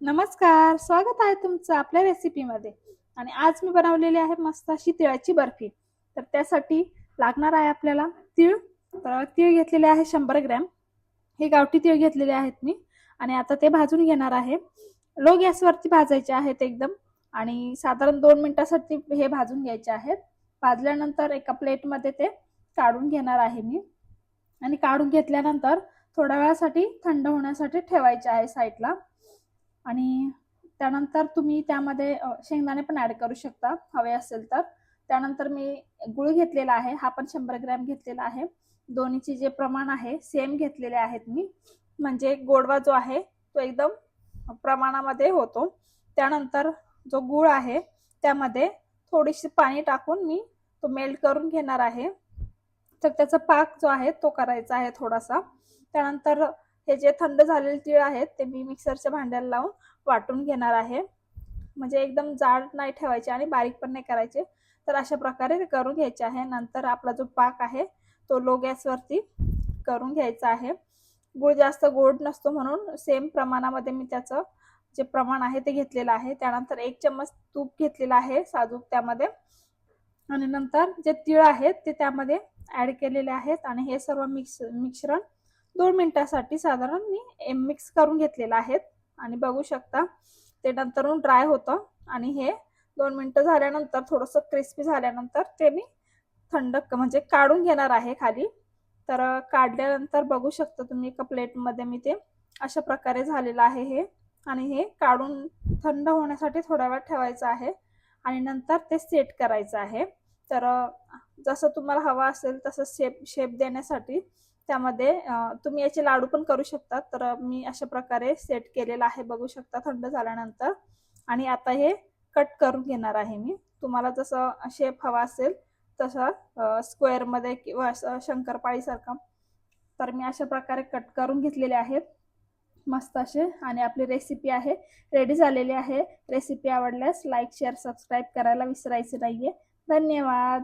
नमस्कार, स्वागत आहे तुमचं आपल्या रेसिपीमध्ये. आणि आज मी बनवलेली आहे मस्त अशी तिळाची बर्फी. तर त्यासाठी लागणार आहे आपल्याला तीळ. तर तीळ घेतलेले आहे 100 ग्रॅम. हे गावठी तीळ घेतलेले आहेत मी. आणि आता ते भाजून घेणार आहे. लो गॅसवरती भाजायचे आहेत एकदम. आणि साधारण 2 मिनिटासाठी हे भाजून घ्यायचे आहेत. भाजल्यानंतर एका प्लेटमध्ये ते काढून घेणार आहे मी. आणि काढून घेतल्यानंतर थोड्या वेळासाठी थंड होण्यासाठी ठेवायचे आहे साईडला. आणि त्यानंतर तुम्ही त्यामध्ये शेंगदाणे पण ऍड करू शकता हवे असेल तर. त्यानंतर मी गुळ घेतलेला आहे, हा पण 100 ग्रॅम घेतलेला आहे. दोन्हीचे जे प्रमाण आहे सेम घेतलेले आहेत मी, म्हणजे गोडवा जो आहे तो एकदम प्रमाणामध्ये होतो. त्यानंतर जो गुळ आहे त्यामध्ये थोडीशी पाणी टाकून मी तो मेल्ट करून घेणार आहे. तर त्याचा पाक जो आहे तो करायचा आहे थोडासा. त्यानंतर हे जे थंड झालेले तीळ आहेत ते मी मिक्सरच्या भांड्याला लावून वाटून घेणार आहे. म्हणजे एकदम जाड नाही ठेवायचे आणि बारीक पण नाही करायचे. तर अशा प्रकारे ते करून घ्यायचे आहे. नंतर आपला जो पाक आहे तो लो गॅसवरती करून घ्यायचा आहे. गुळ जास्त गोड नसतो म्हणून सेम प्रमाणामध्ये मी त्याचं जे प्रमाण आहे ते घेतलेलं आहे. त्यानंतर 1 चम्मच तूप घेतलेला आहे साजूक त्यामध्ये. आणि नंतर जे तीळ आहेत ते त्यामध्ये ऍड केलेले आहेत. आणि हे सर्व मिश्रण 2 मिनिटांसाठी साधारण मी मिक्स करून घेतलेलं आहे. आणि बघू शकता ते नंतरून ड्राय होतं. आणि हे 2 मिनिटं झाल्यानंतर थोडंसं क्रिस्पी झाल्यानंतर ते मी थंड म्हणजे काढून घेणार आहे खाली. तर काढल्यानंतर बघू शकता तुम्ही एका प्लेटमध्ये मी ते अशा प्रकारे झालेलं आहे हे. आणि हे काढून थंड होण्यासाठी थोडा वेळ ठेवायचं आहे. आणि नंतर ते सेट करायचं आहे. तर जसं तुम्हाला हवा असेल तसं शेप देण्यासाठी त्यामध्ये तुम्ही याचे लाडू पण करू शकता. तर मी अशा प्रकारे सेट केलेला आहे, बघू शकता थंड झाल्यानंतर. आणि आता हे कट करून घेणार आहे मी. तुम्हाला जसं शेप हवा असेल तसं स्क्वेअरमध्ये किंवा शंकरपाळीसारखा. तर मी अशा प्रकारे कट करून घेतलेले आहेत मस्त असे. आणि आपली रेसिपी आहे रेडी झालेली आहे. रेसिपी आवडल्यास लाईक शेअर सबस्क्राईब करायला विसरायचे नाहीये. धन्यवाद.